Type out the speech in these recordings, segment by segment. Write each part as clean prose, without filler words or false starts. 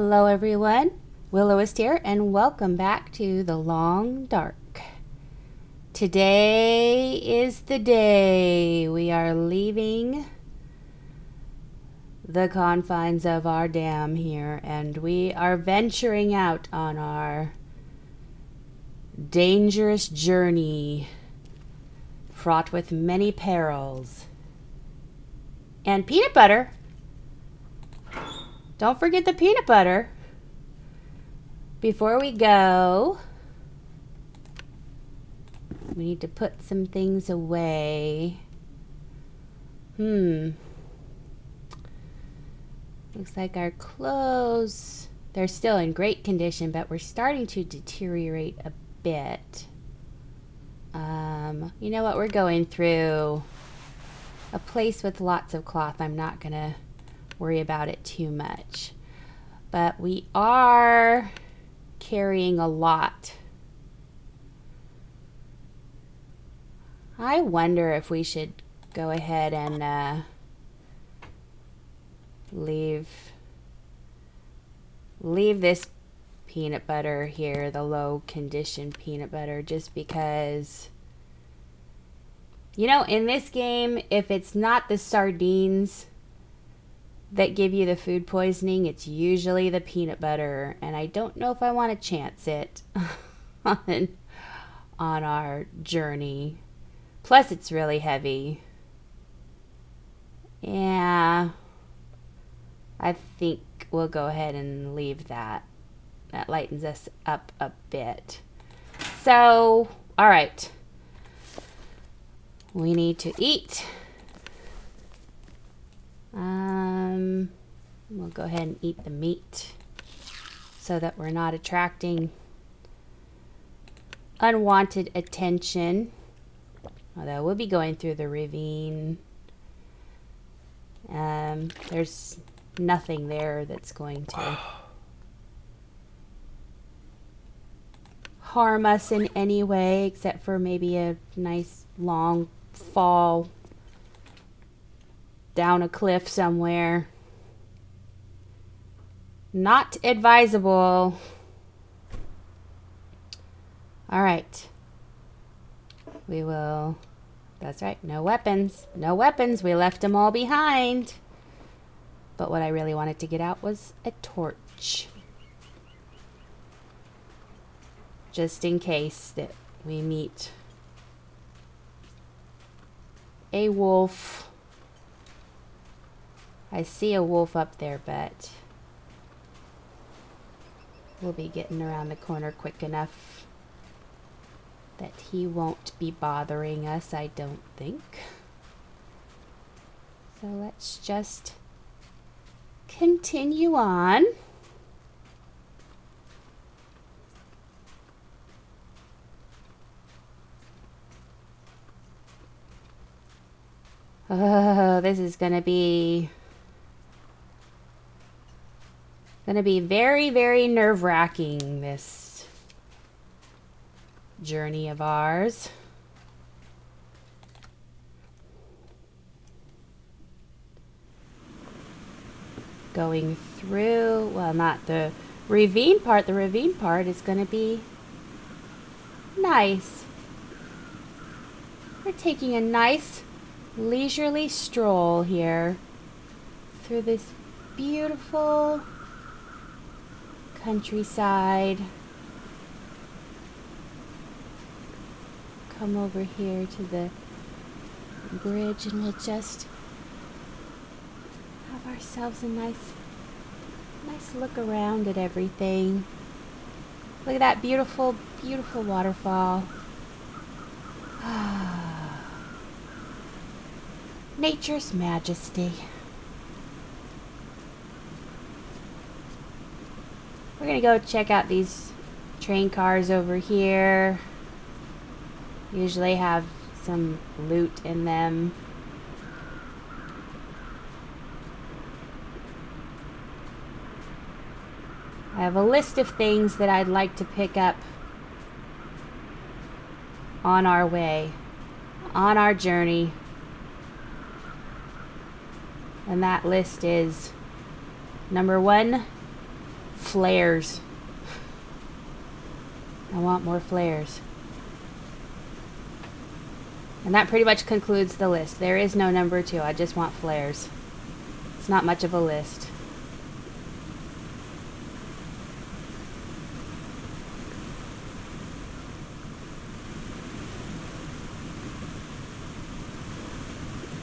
Hello everyone, Willow-Wisp here, and welcome back to The Long Dark. Today is the day we are leaving the confines of our dam here, and we are venturing out on our dangerous journey, fraught with many perils. And peanut butter! Don't forget the peanut butter. Before we go, we need to put some things away. Looks like our clothes, they're still in great condition, but we're starting to deteriorate a bit. You know what? We're going through a place with lots of cloth. I'm not going to worry about it too much. But we are carrying a lot. I wonder if we should go ahead and leave this peanut butter here, the low condition peanut butter, just because, you know, in this game, if it's not the sardines that give you the food poisoning, it's usually the peanut butter, and I don't know if I want to chance it on our journey. Plus, it's really heavy. Yeah, I think we'll go ahead and leave that. That lightens us up a bit. So, all right. We need to eat. We'll go ahead and eat the meat so that we're not attracting unwanted attention. Although we'll be going through the ravine. There's nothing there that's going to harm us in any way, except for maybe a nice long fall down a cliff somewhere. Not advisable. All right. We will... That's right. No weapons. No weapons. We left them all behind. But what I really wanted to get out was a torch. Just in case that we meet a wolf. I see a wolf up there, but we'll be getting around the corner quick enough that he won't be bothering us, I don't think. So let's just continue on. Oh, this is gonna be very, very nerve-wracking, this journey of ours. Going through, well, not the ravine part. The ravine part is going to be nice. We're taking a nice leisurely stroll here through this beautiful countryside. Come over here to the bridge and we'll just have ourselves a nice look around at everything. Look at that beautiful, beautiful waterfall. Nature's majesty. We're gonna go check out these train cars over here. Usually have some loot in them. I have a list of things that I'd like to pick up on our way, on our journey. And that list is number 1, flares. I want more flares. And that pretty much concludes the list. There is no number 2. I just want flares. It's not much of a list.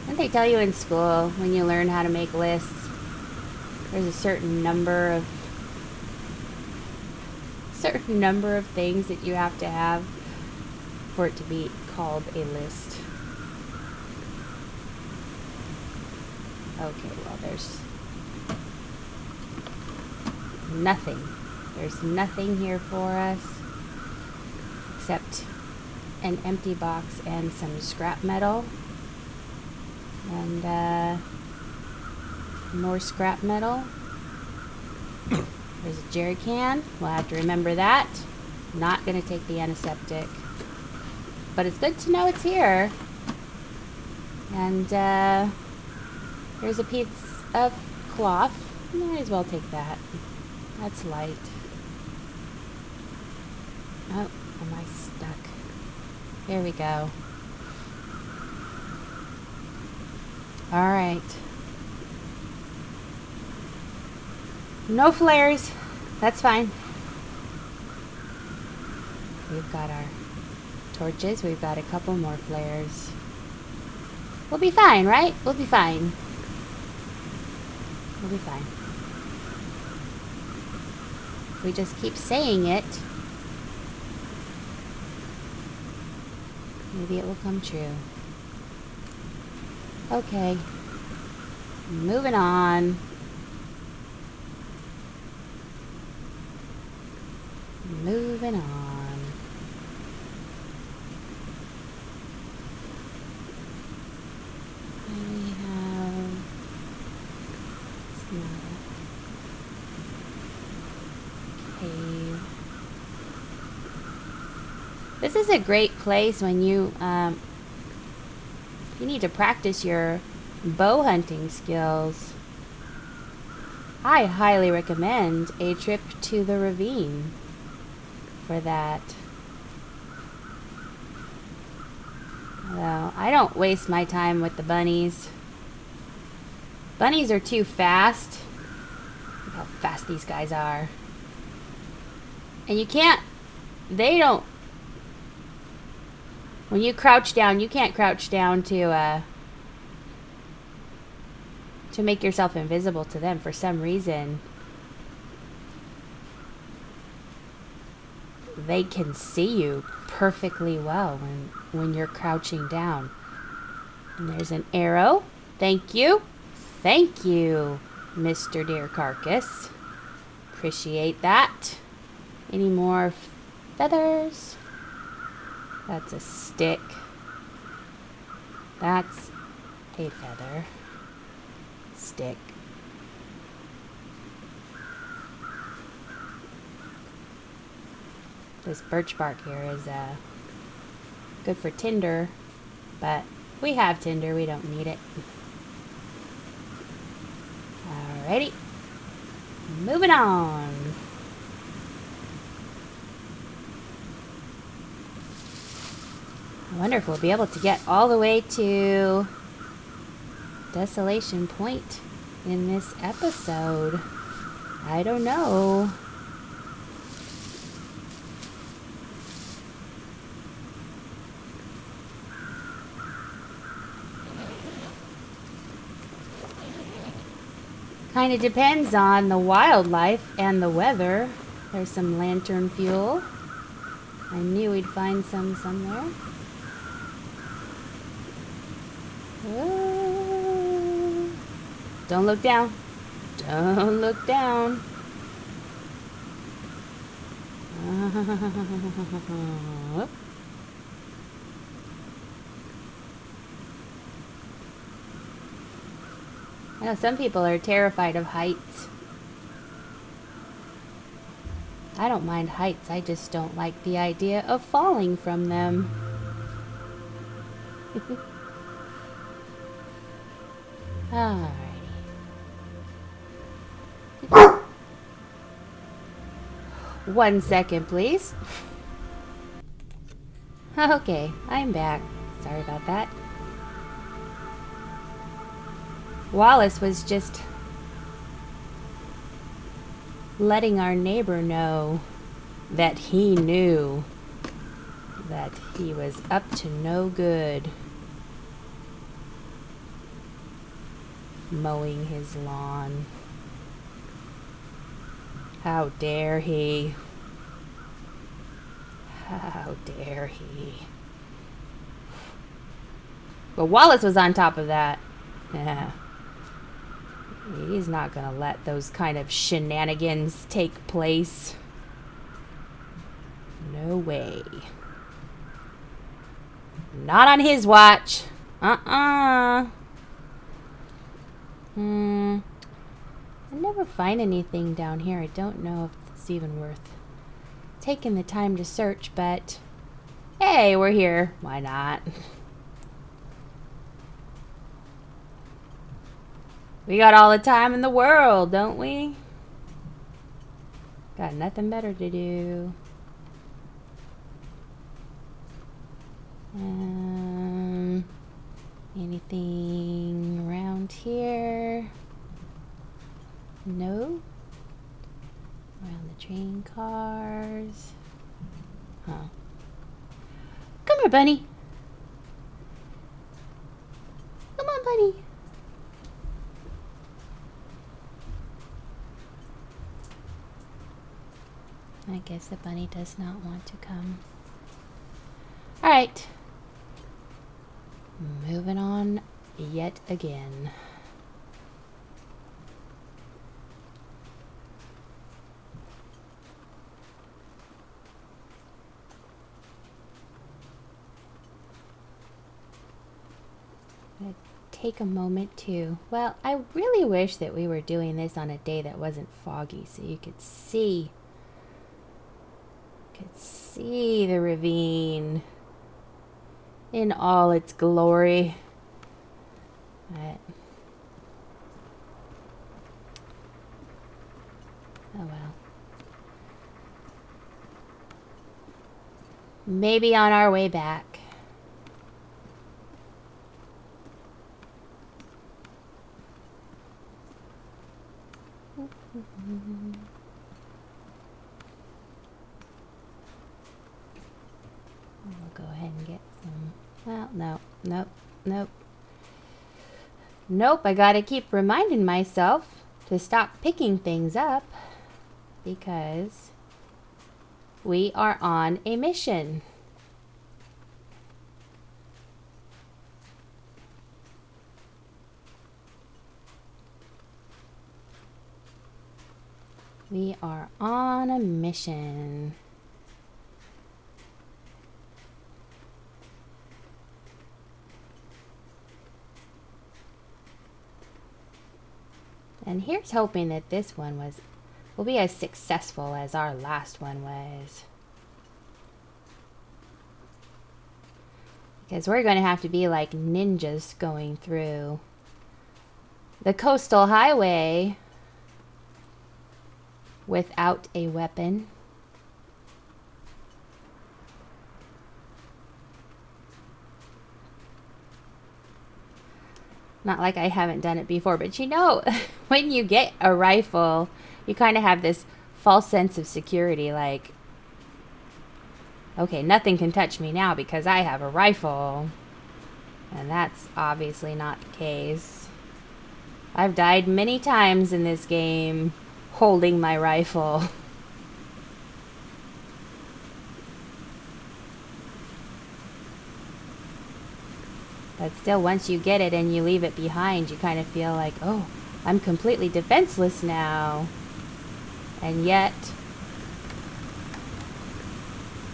Didn't they tell you in school when you learn how to make lists, there's a certain number of things that you have to have for it to be called a list? Okay, well, there's nothing. There's nothing here for us except an empty box and some scrap metal. And more scrap metal. There's a jerry can. We'll have to remember that. Not going to take the antiseptic. But it's good to know it's here. And here's a piece of cloth. Might as well take that. That's light. Oh, am I stuck? Here we go. Alright. No flares. That's fine. We've got our torches. We've got a couple more flares. We'll be fine, right? We'll be fine. We'll be fine. If we just keep saying it, maybe it will come true. Okay. Moving on. Moving on. And we have... It's not a cave. This is a great place when you need to practice your bow hunting skills. I highly recommend a trip to the ravine for that. Although I don't waste my time with the bunnies. Bunnies are too fast. Look how fast these guys are. And you can't, they don't, when you crouch down, you can't crouch down to make yourself invisible to them for some reason. They can see you perfectly well when you're crouching down. And there's an arrow. Thank you. Thank you, Mr. Deer Carcass. Appreciate that. Any more feathers? That's a stick. That's a feather. Stick. This birch bark here is good for tinder, but we have tinder, we don't need it. Alrighty. Moving on. I wonder if we'll be able to get all the way to Desolation Point in this episode. I don't know. Kind of depends on the wildlife and the weather. There's some lantern fuel. I knew we'd find some somewhere. Oh. Don't look down. Don't look down. I know some people are terrified of heights. I don't mind heights, I just don't like the idea of falling from them. Alrighty. 1 second, please. Okay, I'm back. Sorry about that. Wallace was just letting our neighbor know that he knew that he was up to no good mowing his lawn. How dare he? How dare he? But Wallace was on top of that. Yeah. He's not gonna let those kind of shenanigans take place. No way. Not on his watch. I never find anything down here. I don't know if it's even worth taking the time to search, but hey, we're here. Why not? We got all the time in the world, don't we? Got nothing better to do. Anything around here? No? Around the train cars? Huh. Come here, bunny. Come on, bunny. I guess the bunny does not want to come. Alright. Moving on yet again. I'm gonna take a moment to, well, I really wish that we were doing this on a day that wasn't foggy so you could see the ravine in all its glory. But, oh well. Maybe on our way back. We'll go ahead and get some. Well, nope. I gotta keep reminding myself to stop picking things up because we are on a mission. We are on a mission. And here's hoping that this one will be as successful as our last one was. Because we're going to have to be like ninjas going through the coastal highway without a weapon. Not like I haven't done it before, but you know, when you get a rifle, you kind of have this false sense of security, like, okay, nothing can touch me now because I have a rifle. And that's obviously not the case. I've died many times in this game holding my rifle. But still, once you get it and you leave it behind, you kind of feel like, oh, I'm completely defenseless now. And yet,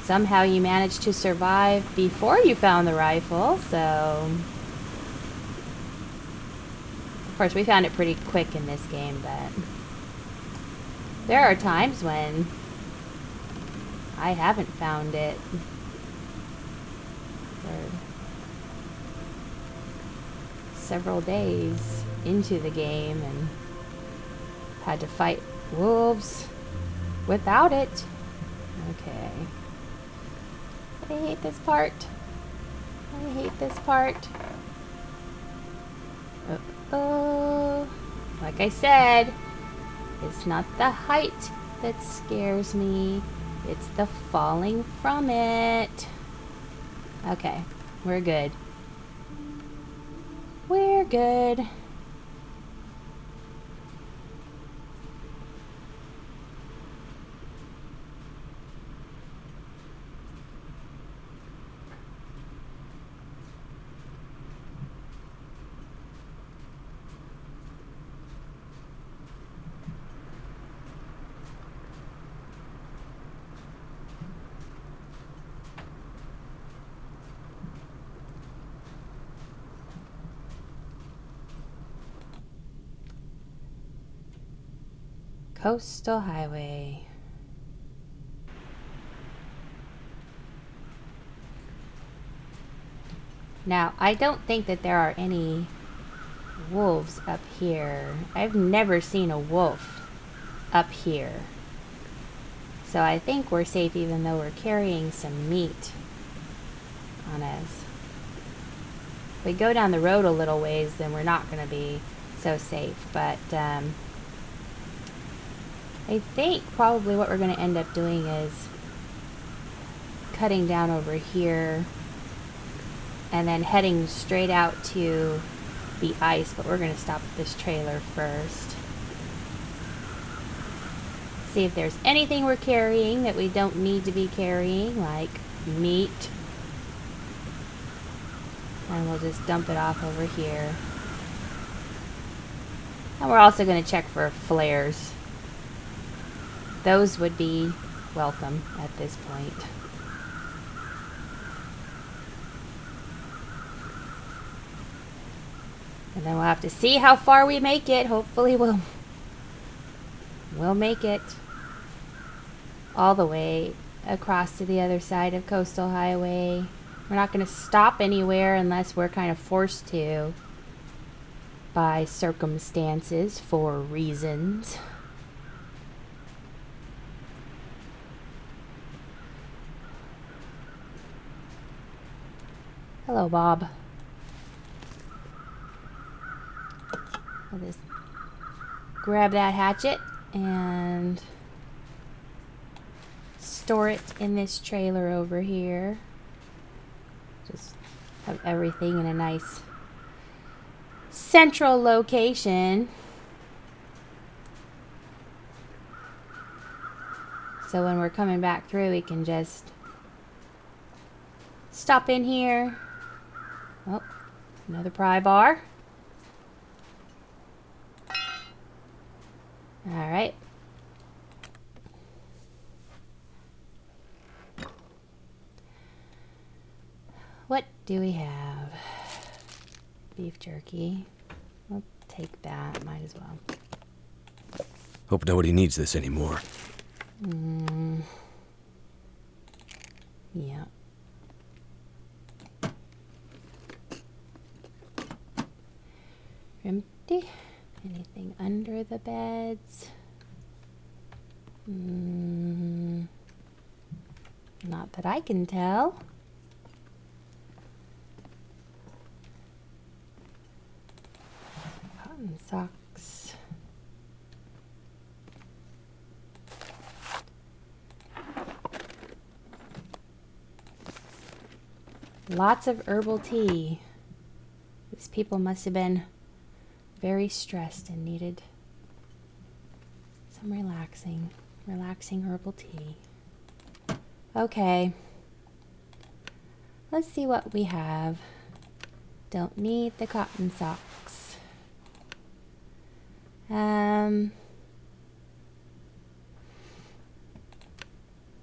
somehow you managed to survive before you found the rifle, so... Of course, we found it pretty quick in this game, but... There are times when I haven't found it. Several days into the game and had to fight wolves without it. Okay. I hate this part. I hate this part. Uh-oh. Like I said, it's not the height that scares me. It's the falling from it. Okay, we're good. We're good. Coastal Highway. Now, I don't think that there are any wolves up here. I've never seen a wolf up here. So I think we're safe even though we're carrying some meat on us. If we go down the road a little ways, then we're not going to be so safe. But I think probably what we're going to end up doing is cutting down over here and then heading straight out to the ice, but we're going to stop at this trailer first. See if there's anything we're carrying that we don't need to be carrying, like meat. And we'll just dump it off over here. And we're also going to check for flares. Those would be welcome at this point. And then we'll have to see how far we make it. Hopefully we'll make it all the way across to the other side of Coastal Highway. We're not going to stop anywhere unless we're kind of forced to by circumstances for reasons. Hello, Bob. I'll just grab that hatchet and store it in this trailer over here. Just have everything in a nice central location. So when we're coming back through, we can just stop in here. Oh, another pry bar. All right. What do we have? Beef jerky. We'll take that. Might as well. Hope nobody needs this anymore. Yeah. Empty. Anything under the beds? Not that I can tell. Cotton socks. Lots of herbal tea. These people must have been very stressed and needed some relaxing herbal tea. Okay. Let's see what we have. Don't need the cotton socks. I'm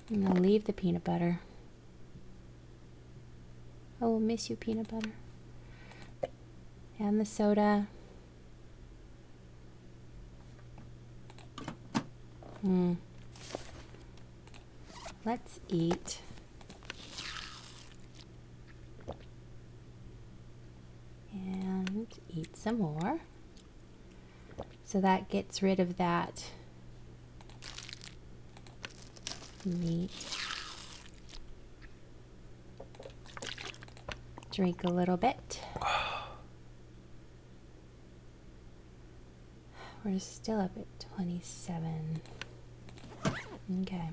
gonna leave the peanut butter. I will miss you, peanut butter. And the soda. Let's eat. And eat some more. So that gets rid of that meat. Drink a little bit. We're still up at 27. Okay.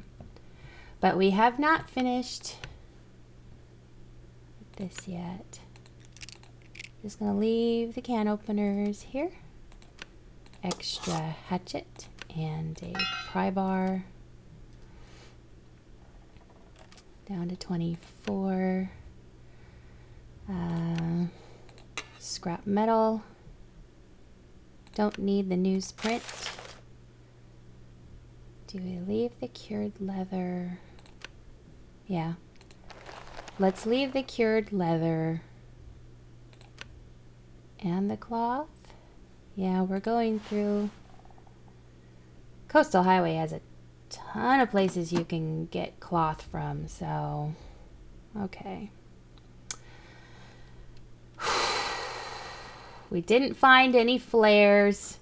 But we have not finished this yet. Just gonna leave the can openers here. Extra hatchet and a pry bar. Down to 24. Scrap metal. Don't need the newsprint. Do we leave the cured leather? Yeah. Let's leave the cured leather and the cloth. Yeah, we're going through. Coastal Highway has a ton of places you can get cloth from, so okay. We didn't find any flares.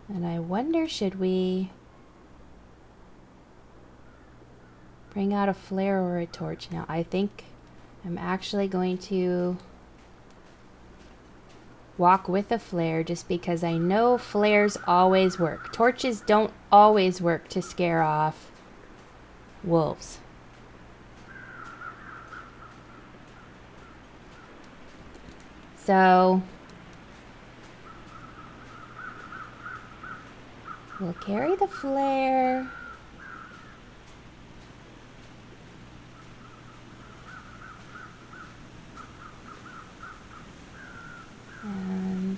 And I wonder, should we bring out a flare or a torch? Now, I think I'm actually going to walk with a flare just because I know flares always work. Torches don't always work to scare off wolves. So we'll carry the flare. And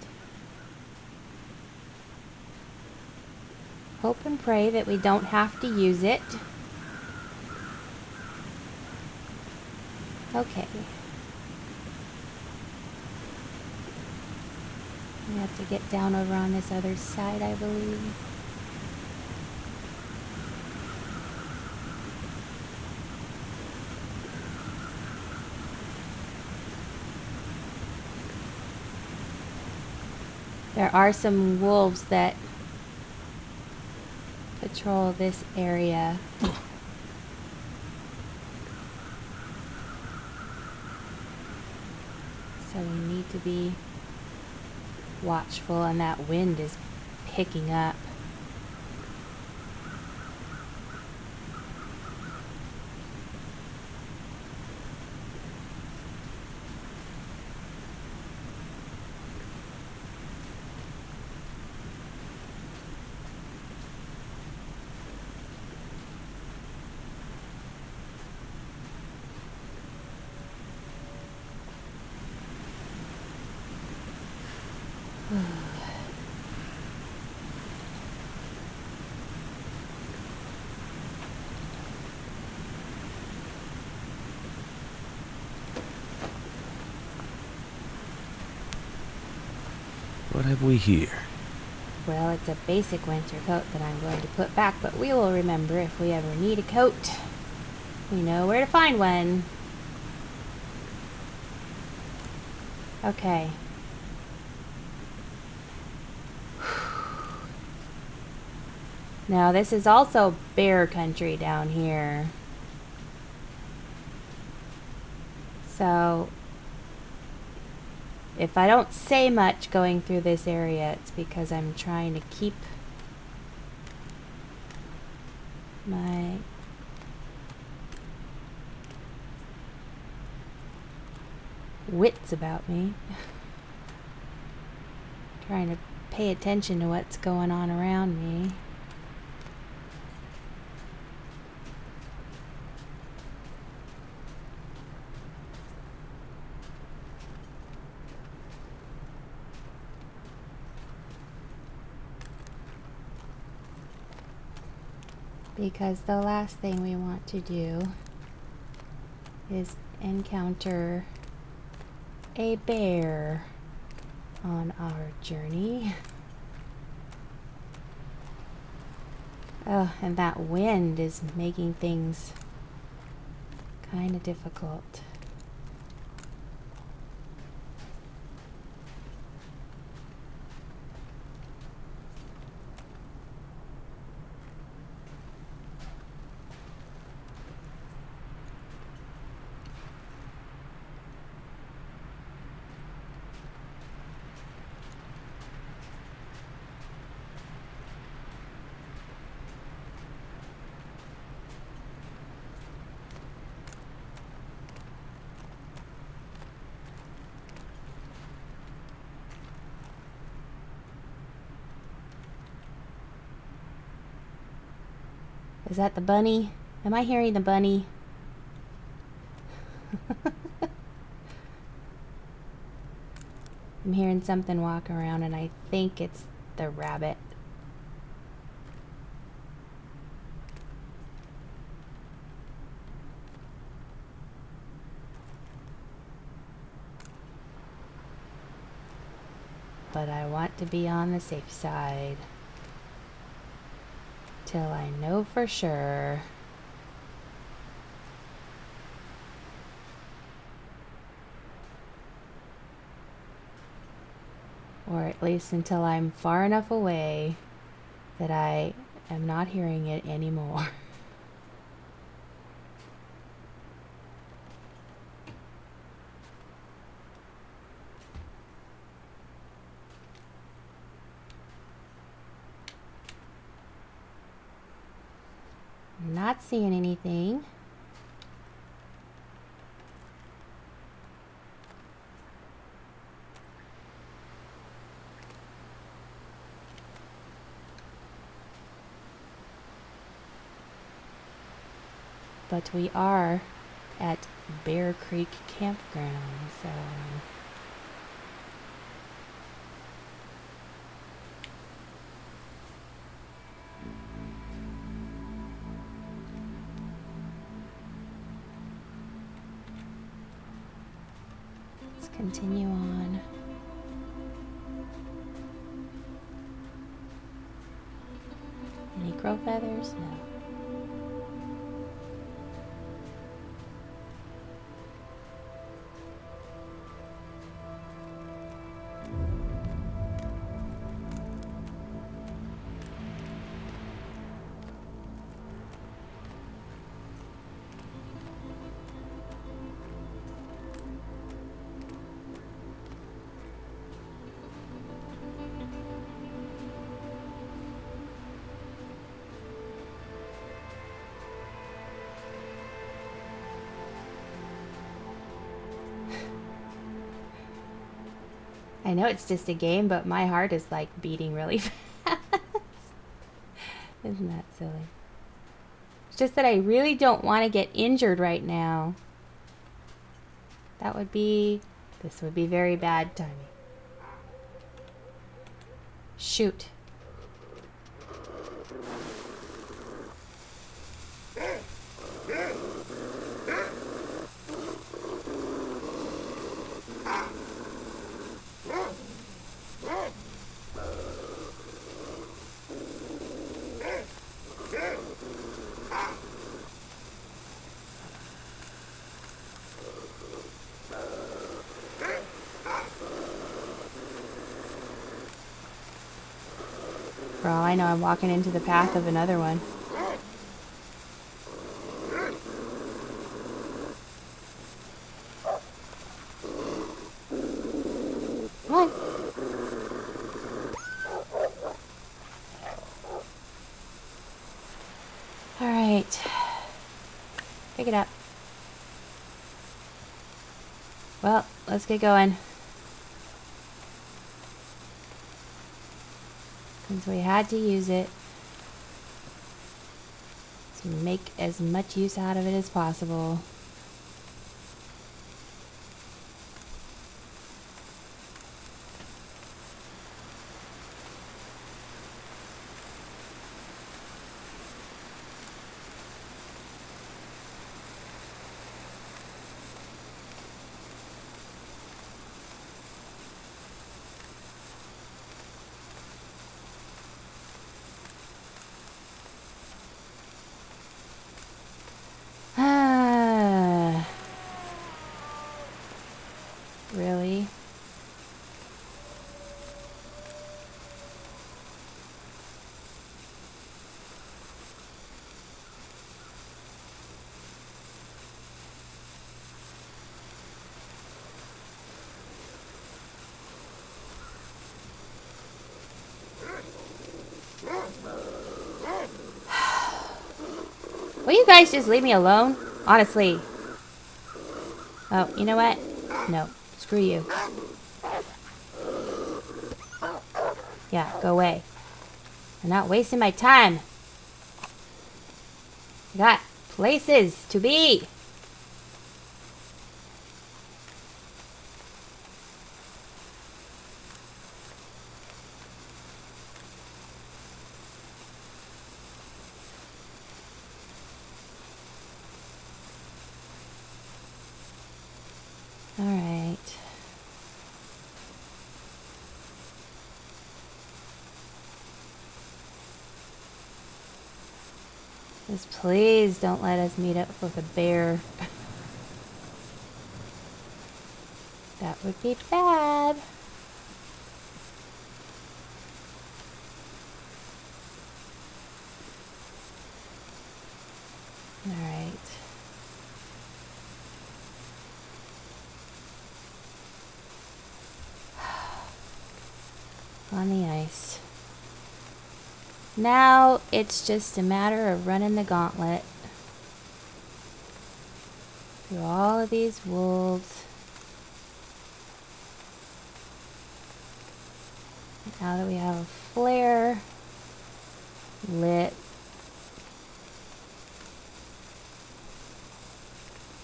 hope and pray that we don't have to use it. Okay. We have to get down over on this other side, I believe. There are some wolves that patrol this area. So we need to be watchful, and that wind is picking up. What have we here? Well, it's a basic winter coat that I'm going to put back, but we will remember if we ever need a coat. We know where to find one. Okay. Now, this is also bear country down here. So, if I don't say much going through this area, it's because I'm trying to keep my wits about me. Trying to pay attention to what's going on around me. Because the last thing we want to do is encounter a bear on our journey. Oh, and that wind is making things kind of difficult. Is that the bunny? Am I hearing the bunny? I'm hearing something walk around and I think it's the rabbit. But I want to be on the safe side. Till I know for sure. Or at least until I'm far enough away that I am not hearing it anymore. I'm not seeing anything. But we are at Bear Creek Campground, so let's continue on. Any crow feathers? No. I know it's just a game, but my heart is like beating really fast. Isn't that silly? It's just that I really don't want to get injured right now. This would be very bad timing. Shoot. For all I know, I'm walking into the path of another one. Come on. All right. Pick it up. Well, let's get going. Since we had to use it, to make as much use out of it as possible. Really? Will you guys just leave me alone? Honestly. Oh, you know what? No. Screw you. Yeah, go away. I'm not wasting my time. Got places to be. All right. Just please don't let us meet up with a bear. That would be bad. All right. On the ice. Now it's just a matter of running the gauntlet through all of these wolves. Now that we have a flare lit,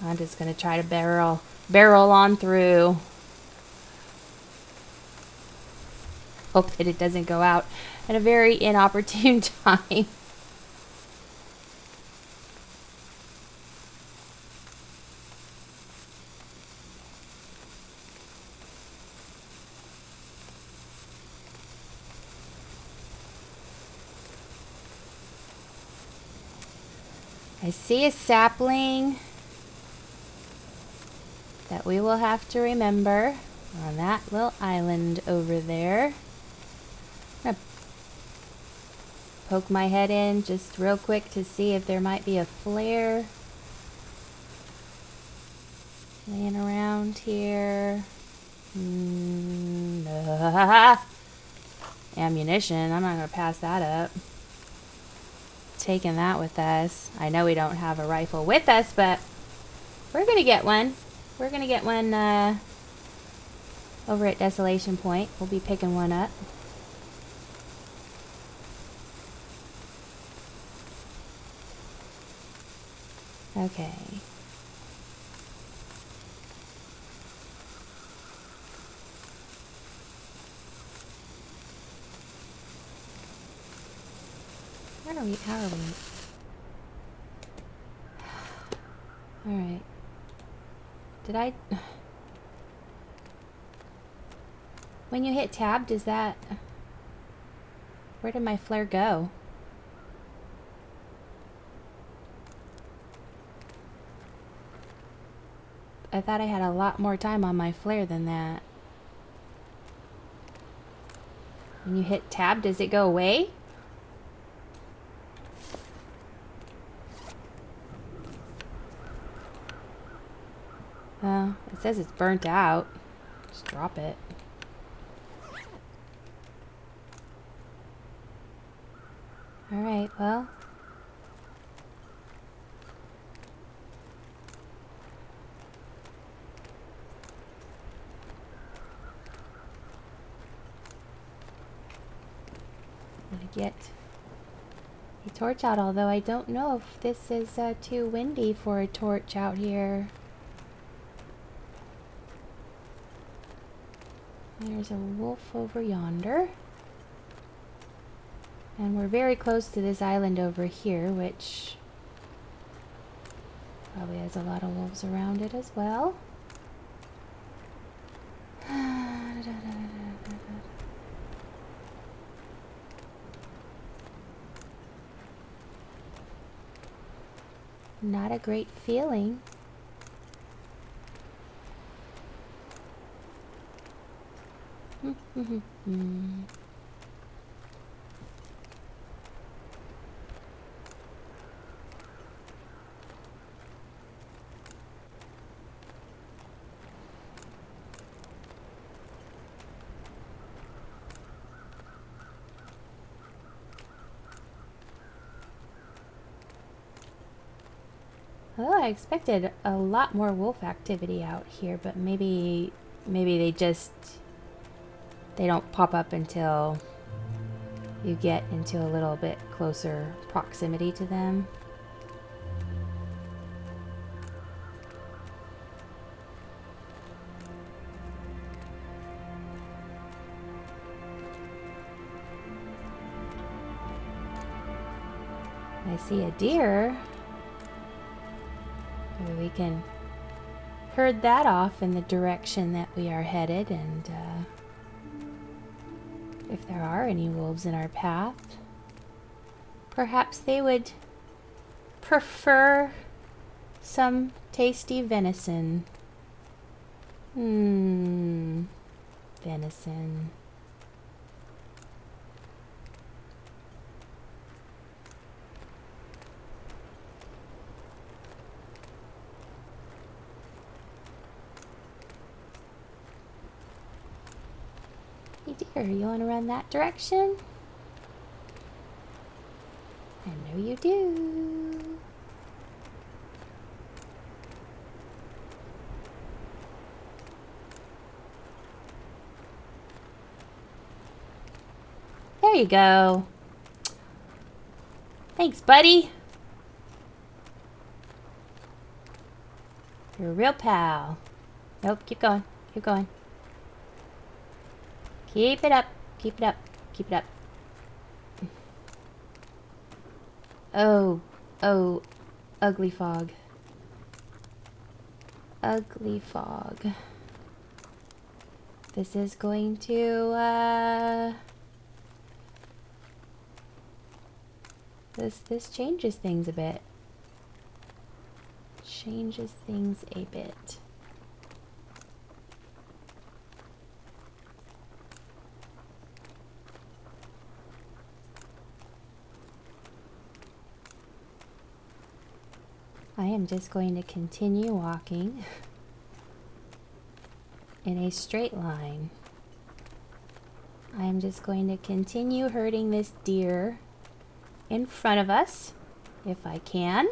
I'm just gonna try to barrel on through. Hope that it doesn't go out at a very inopportune time. I see a sapling that we will have to remember on that little island over there. I'm gonna poke my head in just real quick to see if there might be a flare laying around here. Ammunition, I'm not gonna pass that up. Taking that with us. I know we don't have a rifle with us, but we're gonna get one. We're gonna get one over at Desolation Point. We'll be picking one up. Okay. Where are we? How are we? Alright. Did I... When you hit tab, does that... Where did my flare go? I thought I had a lot more time on my flare than that. When you hit tab, does it go away? It says it's burnt out. Just drop it. Alright, well. I'm gonna get a torch out, although I don't know if this is too windy for a torch out here. There's a wolf over yonder. And we're very close to this island over here, which probably has a lot of wolves around it as well. Not a great feeling. Oh, I expected a lot more wolf activity out here, but maybe they don't pop up until you get into a little bit closer proximity to them. I see a deer. Maybe we can herd that off in the direction that we are headed, and if there are any wolves in our path, perhaps they would prefer some tasty venison. Venison. Hey dear, you want to run that direction? I know you do. There you go. Thanks, buddy. You're a real pal. Nope, keep going. Keep going. Keep it up. Keep it up. Keep it up. Oh. Oh. Ugly fog. Ugly fog. This is going to, This changes things a bit. Changes things a bit. I am just going to continue walking in a straight line. I am just going to continue herding this deer in front of us, if I can.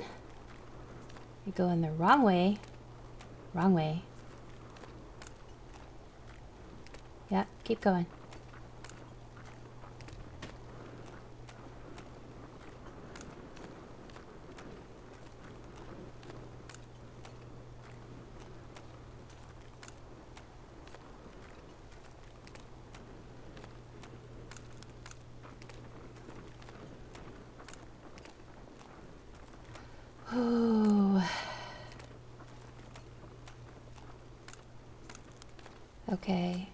You're going the wrong way. Wrong way. Yep, keep going. Oh. Okay.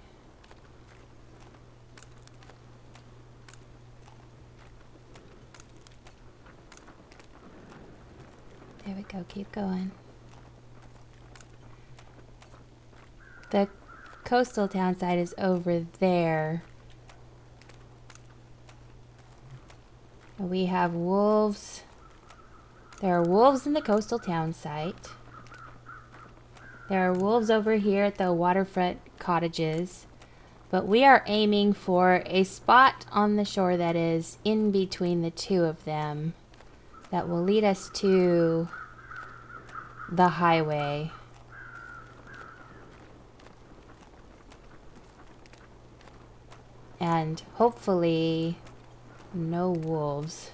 There we go, keep going. The coastal town site is over there. We have wolves. There are wolves in the coastal town site. There are wolves over here at the waterfront cottages. But we are aiming for a spot on the shore that is in between the two of them, that will lead us to the highway. And hopefully no wolves.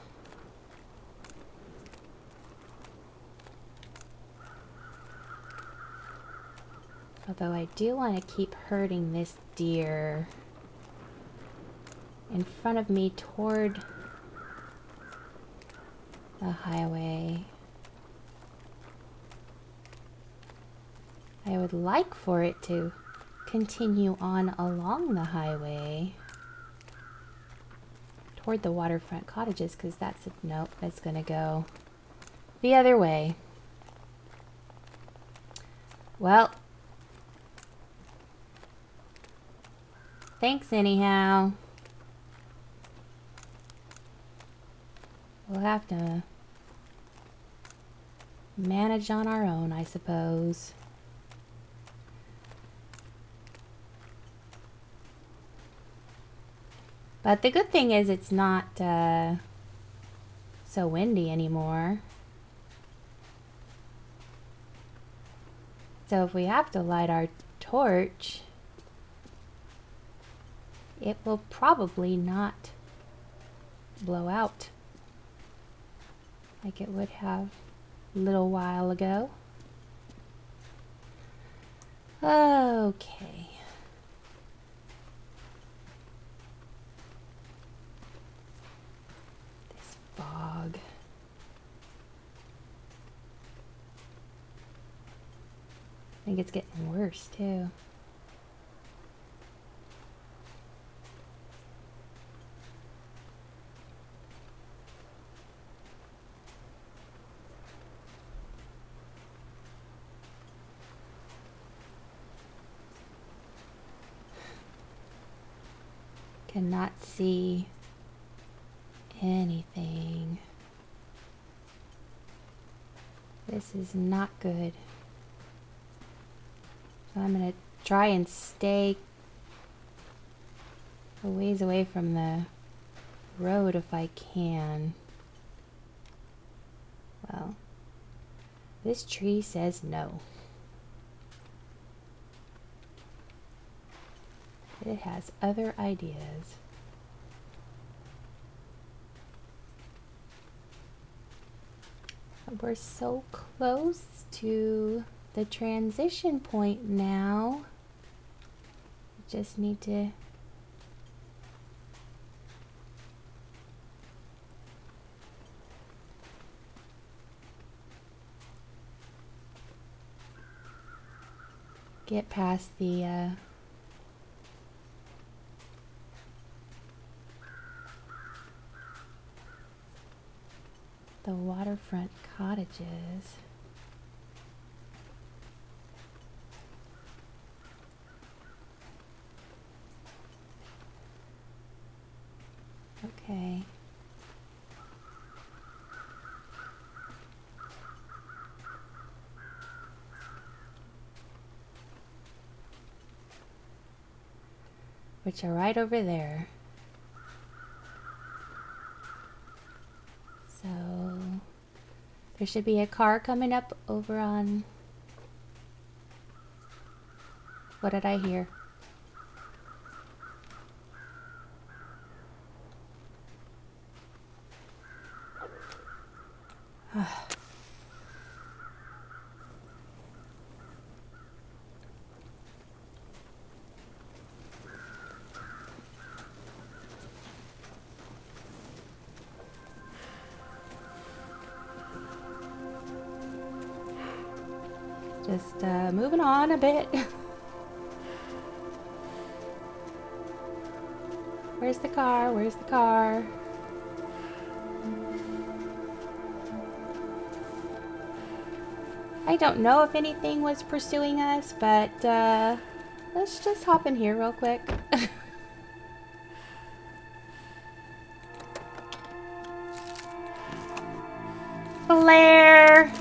Although I do want to keep herding this deer in front of me toward the highway. I would like for it to continue on along the highway toward the waterfront cottages, because that's nope, that's gonna go the other way. Well, thanks anyhow. We'll have to manage on our own, I suppose. But the good thing is it's not so windy anymore. So if we have to light our torch, it will probably not blow out like it would have a little while ago. Okay. This fog. think it's getting worse too. Cannot see anything. This is not good. So I'm gonna try and stay a ways away from the road if I can. Well, this tree says no. It has other ideas. We're so close to the transition point now. We just need to get past the waterfront cottages. Okay. Which are right over there. So there should be a car coming up over on... What did I hear? Just moving on a bit. Where's the car? Where's the car? I don't know if anything was pursuing us, but let's just hop in here real quick. Flare!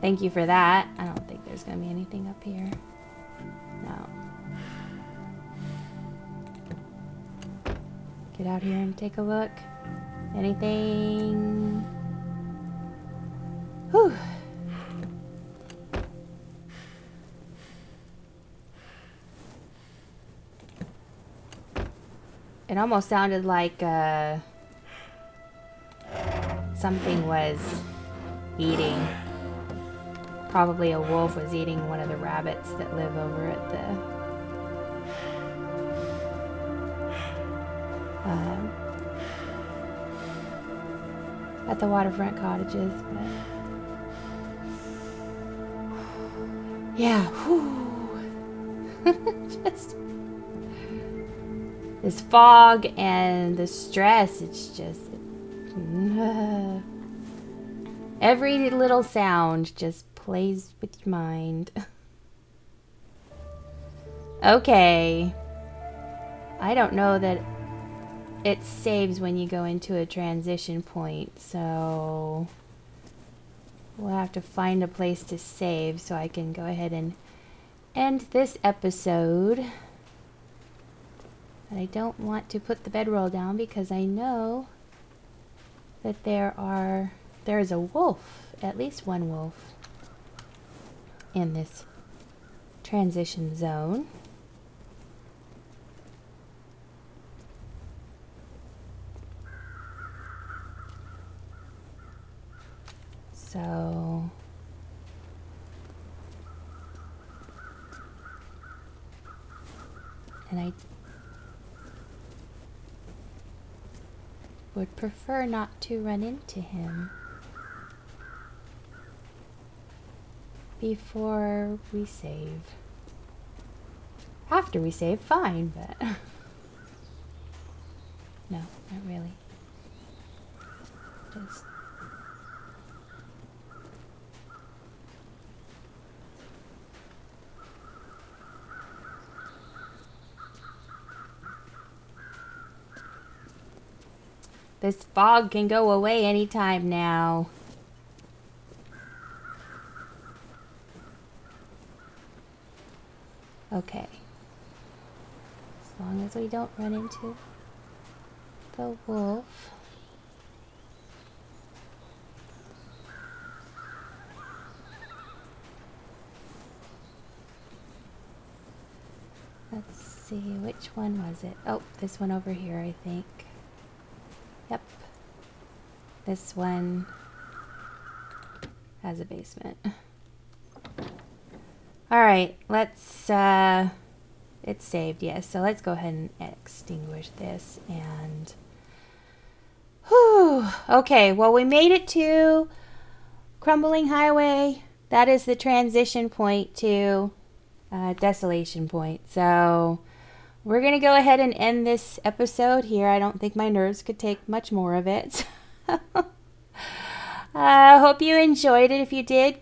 Thank you for that. I don't think there's gonna be anything up here. No. Get out here and take a look. Anything? Whew. It almost sounded like something was eating. Probably a wolf was eating one of the rabbits that live over at the waterfront cottages. But yeah, just this fog and the stress. It's just every little sound just plays with your mind. Okay. I don't know that it saves when you go into a transition point, so we'll have to find a place to save so I can go ahead and end this episode. But I don't want to put the bedroll down because I know that there is a wolf, at least one wolf, in this transition zone. So and I would prefer not to run into him. before we save. After we save, fine, but no, not really. Just this fog can go away anytime now. Okay. As long as we don't run into the wolf. Let's see, which one was it? Oh, this one over here, I think. Yep. This one has a basement. Alright, let's, it's saved, yes. So let's go ahead and extinguish this and... Whew. Okay, well, we made it to Crumbling Highway. That is the transition point to Desolation Point. So we're going to go ahead and end this episode here. I don't think my nerves could take much more of it. I hope you enjoyed it. If you did,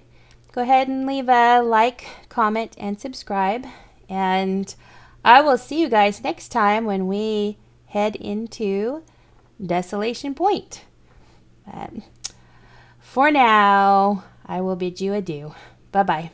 go ahead and leave a like, comment, and subscribe. And I will see you guys next time when we head into Desolation Point. But for now, I will bid you adieu. Bye-bye.